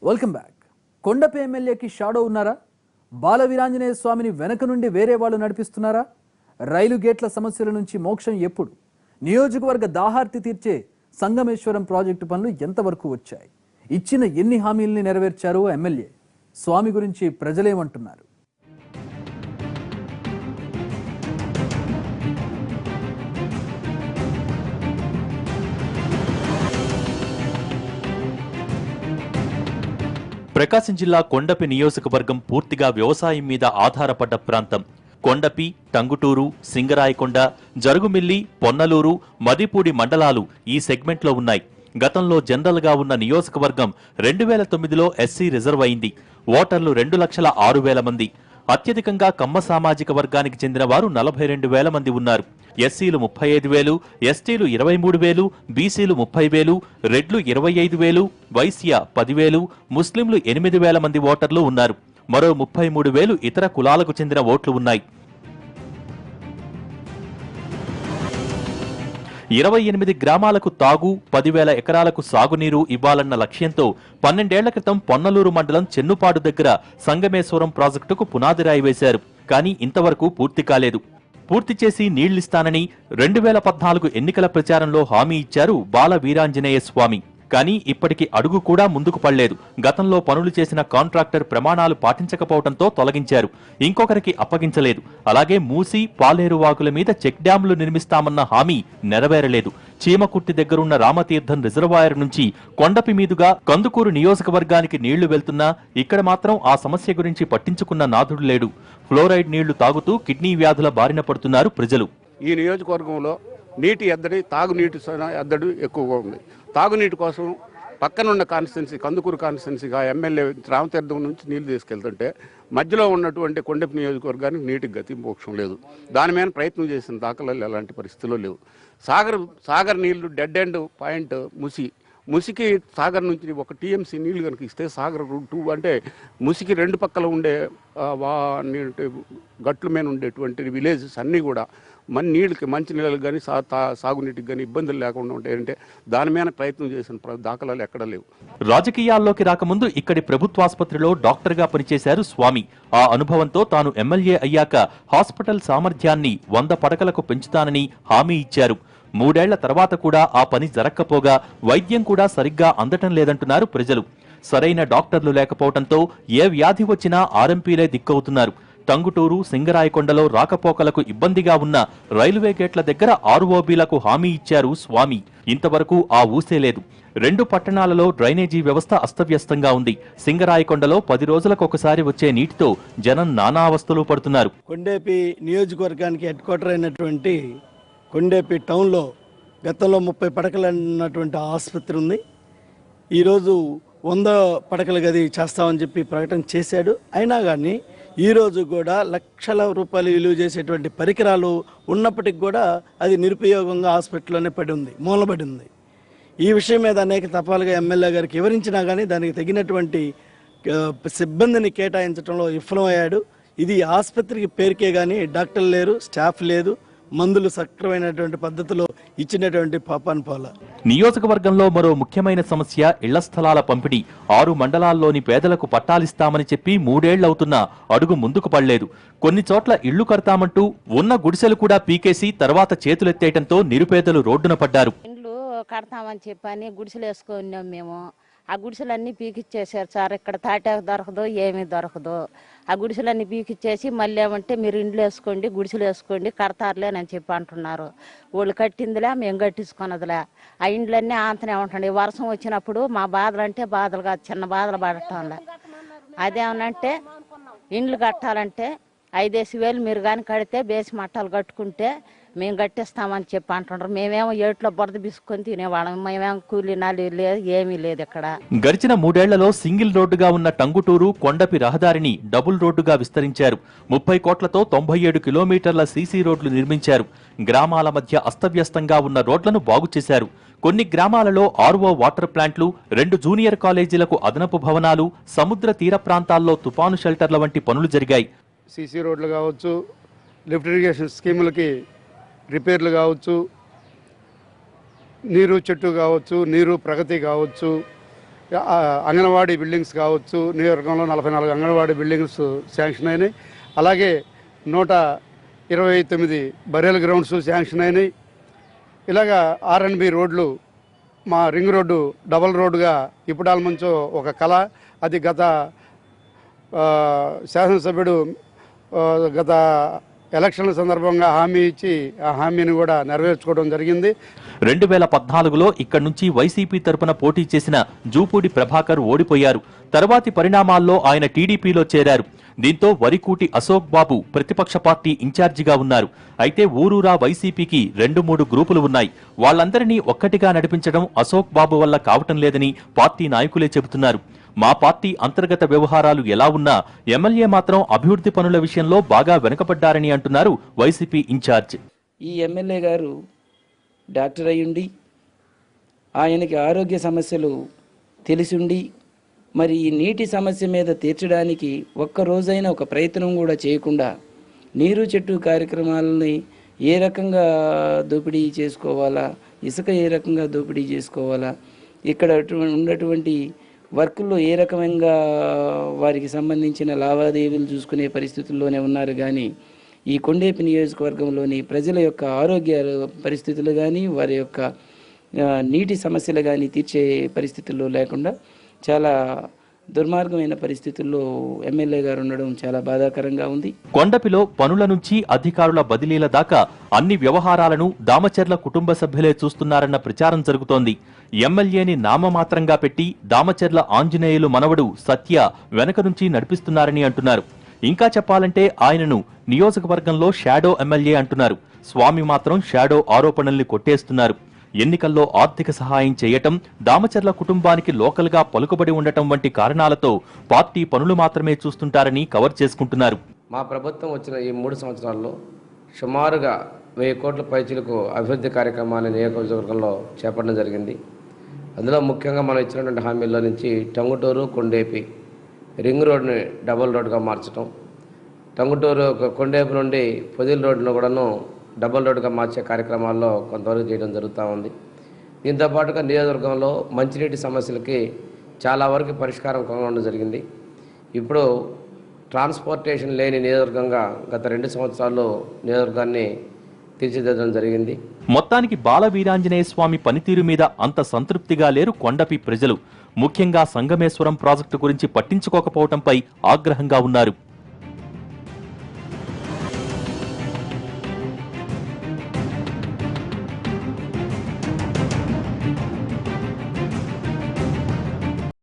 Welcome back. Kondapi ఎమ్మెల్యేకి shadow ఉన్నారా? బాల వీరాంజనేయ స్వామిని వెనక నుండి వేరే వాళ్ళు నడిపిస్తున్నారా? రైలు గేట్ల సమస్యల నుంచి మోక్షం ఎప్పుడు? నియోజకవర్గ దాహార్తి తీర్చే సంగమేశ్వరం ప్రాజెక్టు పనులు ఎంతవరకు వచ్చాయి? ఇచ్చిన ఎన్ని హామీల్ని నెరవేర్చారు ఎమ్మెల్యే? స్వామి గురించి ప్రజలేమంటున్నారు? ప్రకాశం జిల్లా కొండపి నియోజకవర్గం పూర్తిగా వ్యవసాయం మీద ఆధారపడ్డ ప్రాంతం. కొండపి, టంగుటూరు, సింగరాయకొండ, జరుగుమిల్లి, పొన్నలూరు, మదిపూడి మండలాలు ఈ సెగ్మెంట్లో ఉన్నాయి. గతంలో జనరల్గా ఉన్న నియోజకవర్గం 2009లో ఎస్సీ రిజర్వ్ అయింది. ఓటర్లు 2,06,000 మంది. అత్యధికంగా కమ్మ సామాజిక వర్గానికి చెందిన వారు 42,000 మంది ఉన్నారు. ఎస్సీలు 35,000, ఎస్టీలు 23,000, బీసీలు 30,000, రెడ్లు 25,000, వైశ్య 10,000, ముస్లింలు 8,000 మంది ఓటర్లు ఉన్నారు. మరో 33,000 ఇతర కులాలకు చెందిన ఓట్లు ఉన్నాయి. 28 గ్రామాలకు తాగు, 10,000 ఎకరాలకు సాగునీరు ఇవ్వాలన్న లక్ష్యంతో 12 ఏళ్ల క్రితం పొన్నలూరు మండలం చెన్నుపాడు దగ్గర సంగమేశ్వరం ప్రాజెక్టుకు పునాదిరాయి వేశారు. కానీ ఇంతవరకు పూర్తి కాలేదు. పూర్తి చేసి నీళ్లిస్తానని 2014 ఎన్నికల ప్రచారంలో హామీ ఇచ్చారు బాల వీరాంజనేయ స్వామి. కానీ ఇప్పటికి అడుగు కూడా ముందుకు పడలేదు. గతంలో పనులు చేసిన కాంట్రాక్టర్ ప్రమాణాలు పాటించకపోవడంతో తొలగించారు. ఇంకొకరికి అప్పగించలేదు. అలాగే మూసి, పాలేరు వాగుల మీద చెక్ డ్యాంలు నిర్మిస్తామన్న హామీ నెరవేరలేదు. చీమకుర్తి దగ్గరున్న రామతీర్థం రిజర్వాయర్ నుంచి కొండపి మీదుగా కందుకూరు నియోజకవర్గానికి నీళ్లు వెళ్తున్నా ఇక్కడ మాత్రం ఆ సమస్య గురించి పట్టించుకున్న నాథుడు లేడు. ఫ్లోరైడ్ నీళ్లు తాగుతూ కిడ్నీ వ్యాధుల బారిన పడుతున్నారు ప్రజలు. ఈ నియోజకవర్గంలో నీటి ఎద్దడి, తాగునీటి ఎద్దడి ఎక్కువగా ఉంది. తాగునీటి కోసం పక్కనున్న కాన్స్టిట్యున్సీ కందుకూరు కాన్స్టిట్యున్సీగా ఎమ్మెల్యే రామతీర్థం నుంచి నీళ్లు తీసుకెళ్తుంటే మధ్యలో ఉన్నటువంటి కొండపి నియోజకవర్గానికి నీటికి గతి మోక్షం లేదు. దాని మీద ప్రయత్నం చేసిన దాఖలాలు ఎలాంటి పరిస్థితుల్లో లేవు. సాగర్ నీళ్లు డెడ్ ఎండ్ పాయింట్ ముసికి సాగర్ నుంచి 1 టీఎంసీ నీళ్లు కనుక ఇస్తే సాగర్ 2 అంటే ముసికి 2 పక్కల ఉండే గట్ల మీద ఉండేటువంటి విలేజెస్ అన్నీ కూడా నీళ్ళకి, మంచి నీళ్ళకి కానీ సాగునీటికి కానీ ఇబ్బందులు లేకుండా ఉంటాయంటే దాని మీద ప్రయత్నం చేసిన దాఖలాలు ఎక్కడా లేవు. రాజకీయాల్లోకి రాకముందు ఇక్కడి ప్రభుత్వాసుపత్రిలో డాక్టర్గా పనిచేశారు స్వామి. ఆ అనుభవంతో తాను ఎమ్మెల్యే అయ్యాక హాస్పిటల్ సామర్థ్యాన్ని 100 పడకలకు పెంచుతానని హామీ ఇచ్చారు. 3 ఏళ్ల తర్వాత కూడా ఆ పని జరక్కపోగా వైద్యం కూడా సరిగ్గా అందటం లేదంటున్నారు ప్రజలు. సరైన డాక్టర్లు లేకపోవడంతో ఏ వ్యాధి వచ్చినా ఆర్ఎంపీలే దిక్కవుతున్నారు. టంగుటూరు, సింగరాయకొండలో రాకపోకలకు ఇబ్బందిగా ఉన్న రైల్వే గేట్ల దగ్గర ఆర్ఓబీలకు హామీ ఇచ్చారు స్వామి. ఇంతవరకు ఆ ఊసే లేదు. 2 పట్టణాలలో డ్రైనేజీ వ్యవస్థ అస్తవ్యస్తంగా ఉంది. సింగరాయకొండలో 10 రోజులకు ఒకసారి వచ్చే నీటితో జనం నానా అవస్థలు పడుతున్నారు. కొండేపి నియోజకవర్గానికి హెడ్ క్వార్టర్ అయినటువంటి కొండేపి టౌన్లో గతంలో 30 పడకలు ఉన్నటువంటి ఆసుపత్రి ఉంది. ఈరోజు 100 పడకల గది చేస్తామని చెప్పి ప్రకటన చేశాడు. అయినా కానీ ఈరోజు కూడా లక్షల రూపాయలు విలువ చేసేటువంటి పరికరాలు ఉన్నప్పటికి కూడా అది నిరుపయోగంగా హాస్పిటల్లోనే మూలబడి ఉంది. ఈ విషయం మీద అనేక తపాలుగా ఎమ్మెల్యే గారికి వివరించినా కానీ దానికి తగినటువంటి సిబ్బందిని కేటాయించడంలో విఫలమయ్యాడు. ఇది ఆసుపత్రికి పేరుకే కానీ డాక్టర్లు లేరు, స్టాఫ్ లేదు, మందులు సక్రమైనటువంటి పద్ధతిలో ఇచ్చినటువంటి పాపాన్ పోల. నియోజకవర్గంలో మరో ముఖ్యమైన సమస్య ఇళ్ల స్థలాల పంపిణీ. 6 మండలాల్లోని పేదలకు పట్టాలిస్తామని చెప్పి 3 ఏళ్లవుతున్నా అడుగు ముందుకు పడలేదు. కొన్ని చోట్ల ఇళ్లు కడతామంటూ ఉన్న గుడిసెలు కూడా పీకేసి తర్వాత చేతులెత్తేయడంతో నిరుపేదలు రోడ్డున పడ్డారు. ఇండ్లు కడతామని చెప్పని గుడిసెలు వేసుకున్నాం మేము. ఆ గుడిసెలన్నీ పీకిచ్చేసారు సార్. ఇక్కడ తాటాకు దొరకదు, ఏమీ దొరకదు. ఆ గుడిసెలన్నీ పీకిచ్చేసి మళ్ళీ ఏమంటే మీరు ఇండ్లు వేసుకోండి, గుడిసెలు వేసుకోండి, కడతారులేనని చెప్పి అంటున్నారు. వాళ్ళు కట్టిందిలే, మేము కట్టించుకున్నదిలే. ఆ ఇండ్లన్నీ ఆంతనే ఉంటుండే. వర్షం వచ్చినప్పుడు మా బాధలు అంటే బాధలు కాదు, చిన్న బాధలు పడటంలే. అదేమనంటే ఇండ్లు కట్టాలంటే 5,000 మీరు కానీ కడితే బేసి మట్టాలు కట్టుకుంటే మేము కట్టిస్తామని చెప్పి అంటున్నారు. మేమేమో ఏట్లో బురద బిసుకొని తినేవాళ్ళం. మేమేమో కూలీ నాలి లేదు, ఏమీ లేదు ఇక్కడ. గడిచిన 3 ఏళ్లలో సింగిల్ రోడ్డుగా ఉన్న టంగుటూరు, కొండపి రహదారిని డబుల్ రోడ్డుగా విస్తరించారు. 30 కోట్లతో 97 కిలోమీటర్ల సీసీ రోడ్లు నిర్మించారు. గ్రామాల మధ్య అస్తవ్యస్తంగా ఉన్న రోడ్లను బాగు చేశారు. కొన్ని గ్రామాలలో ఆర్ఓ వాటర్ ప్లాంట్లు, 2 జూనియర్ కాలేజీలకు అదనపు భవనాలు, సముద్ర తీర ప్రాంతాల్లో తుపాను షెల్టర్ల వంటి పనులు జరిగాయి. సీసీ రోడ్లు కావచ్చు, లిఫ్ట్ ఇరిగేషన్ స్కీములకి రిపేర్లు కావచ్చు, నీరు చెట్టు కావచ్చు, నీరు ప్రగతి కావచ్చు, అంగన్వాడీ బిల్డింగ్స్ కావచ్చు, నియోజకవర్గంలో 44 అంగన్వాడీ బిల్డింగ్స్ శాంక్షన్ అయినాయి. అలాగే 129 బరేల్ గ్రౌండ్స్ శాంక్షన్ అయినాయి. ఇలాగా R&B రోడ్లు, మా రింగ్ రోడ్డు డబల్ రోడ్డుగా ఇప్పుడాల్మంచో ఒక కళ. అది గత శాసనసభ్యుడు గత ఎలక్షన్ల సందర్భంగా హామీ ఇచ్చి ఆ హామీని కూడా నెరవేర్చుకోవడం జరిగింది. 2014లో ఇక్కడి నుంచి వైసీపీ తరపున పోటీ చేసిన జూపూడి ప్రభాకర్ ఓడిపోయారు. తర్వాతి పరిణామాల్లో ఆయన టీడీపీలో చేరారు. దీంతో వరికూటి అశోక్ బాబు ప్రతిపక్ష పార్టీ ఇన్ఛార్జిగా ఉన్నారు. అయితే ఊరూరా వైసీపీకి 2-3 గ్రూపులు ఉన్నాయి. వాళ్లందరినీ ఒక్కటిగా నడిపించడం అశోక్ బాబు వల్ల కావటం లేదని పార్టీ నాయకులే చెబుతున్నారు. మా పార్టీ అంతర్గత వ్యవహారాలు ఎలా ఉన్నా ఎమ్మెల్యే మాత్రం అభివృద్ధి పనుల విషయంలో బాగా వెనుకబడ్డారని అంటున్నారు వైసీపీ ఇన్ఛార్జ్. ఈ ఎమ్మెల్యే గారు డాక్టర్ అయ్యుండి, ఆయనకి ఆరోగ్య సమస్యలు తెలిసుండి, మరి ఈ నీటి సమస్య మీద తీర్చడానికి ఒక్క రోజైనా ఒక ప్రయత్నం కూడా చేయకుండా నీరు చెట్టు కార్యక్రమాలని ఏ రకంగా దోపిడీ చేసుకోవాలా, ఇసుక ఏ రకంగా దోపిడీ చేసుకోవాలా, ఇక్కడ ఉన్నటువంటి వర్కుల్లో ఏ రకంగా వారికి సంబంధించిన లావాదేవీలు చూసుకునే పరిస్థితుల్లోనే ఉన్నారు. కానీ ఈ కొండేపి నియోజకవర్గంలోని ప్రజల యొక్క ఆరోగ్య పరిస్థితులు కానీ, వారి యొక్క నీటి సమస్యలు కానీ తీర్చే పరిస్థితుల్లో లేకుండా చాలా దుర్మార్గమైన పరిస్థితుల్లో ఎమ్మెల్యే గారు ఉండడం చాలా బాధాకరంగా ఉంది. కొండపిలో పనుల నుంచి అధికారుల బదిలీల దాకా అన్ని వ్యవహారాలను దామచర్ల కుటుంబ సభ్యులే చూస్తున్నారన్న ప్రచారం జరుగుతోంది. ఎమ్మెల్యేని నామమాత్రంగా పెట్టి దామచర్ల ఆంజనేయులు మనవడు సత్య వెనక నుంచి నడిపిస్తున్నారని అంటున్నారు. ఇంకా చెప్పాలంటే ఆయనను నియోజకవర్గంలో షాడో ఎమ్మెల్యే అంటున్నారు. స్వామి మాత్రం షాడో ఆరోపణల్ని కొట్టేస్తున్నారు. ఎన్నికల్లో ఆర్థిక సహాయం చేయటం, దామచర్ల కుటుంబానికి లోకల్గా పలుకుబడి ఉండటం వంటి కారణాలతో పార్టీ పనులు మాత్రమే చూస్తుంటారని కవర్ చేసుకుంటున్నారు. మా ప్రభుత్వం వచ్చిన ఈ 3 సంవత్సరాల్లో సుమారుగా 1000 కోట్ల పైచీలకు అభివృద్ధి కార్యక్రమాన్ని నియోజకవర్గంలో చేపట్టడం జరిగింది. అందులో ముఖ్యంగా మనం ఇచ్చినటువంటి హామీల్లో నుంచి టంగుటూరు కొండేపి రింగ్ రోడ్ని డబుల్ రోడ్గా మార్చడం, టంగుటూరు కొండేపి నుండి పొదిల్ రోడ్ను కూడాను డబుల్ రోడ్గా మార్చే కార్యక్రమాల్లో కొంతవరకు చేయడం జరుగుతూ ఉంది. దీంతోపాటుగా నియోజకవర్గంలో మంచినీటి సమస్యలకి చాలా వరకు పరిష్కారం కనుగొనడం జరిగింది. ఇప్పుడు ట్రాన్స్పోర్టేషన్ లేని నియోజకవర్గంగా గత 2 సంవత్సరాల్లో నియోజకవర్గాన్ని తీర్చిదిద్దడం జరిగింది. మొత్తానికి బాల వీరాంజనేయ స్వామి పనితీరు మీద అంత సంతృప్తిగా లేరు కొండపి ప్రజలు. ముఖ్యంగా సంగమేశ్వరం ప్రాజెక్టు గురించి పట్టించుకోకపోవడంపై ఆగ్రహంగా ఉన్నారు.